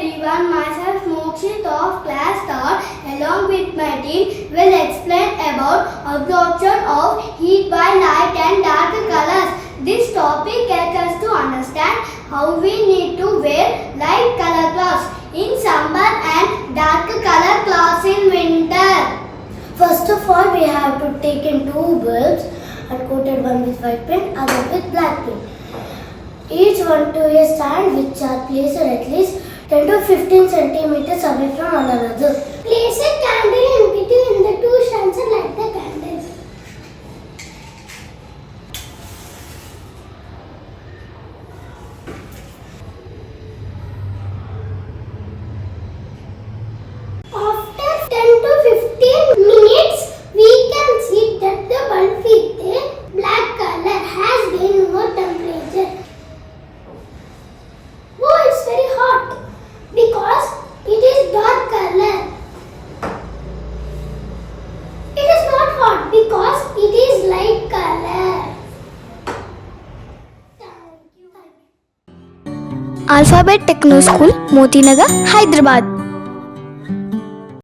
everyone, myself Mokshit of class third along with my team will explain about absorption of heat by light and dark colors. This topic helps us to understand how we need to wear light color clothes in summer and dark color clothes in winter. First of all, we have to take in two bulbs and coated one with white paint, other with black paint. Each one to a stand which are placed at least 10 to 15 centimeters away from one another. Place a candle in between the two strands and light the candle. After 10 to 15 minutes, we can see that the bulb with the black color has gained more temperature. Oh, it's very hot because it is dark color. It is not hot because it is light color. Alphabet Techno School, Motinagar, Hyderabad.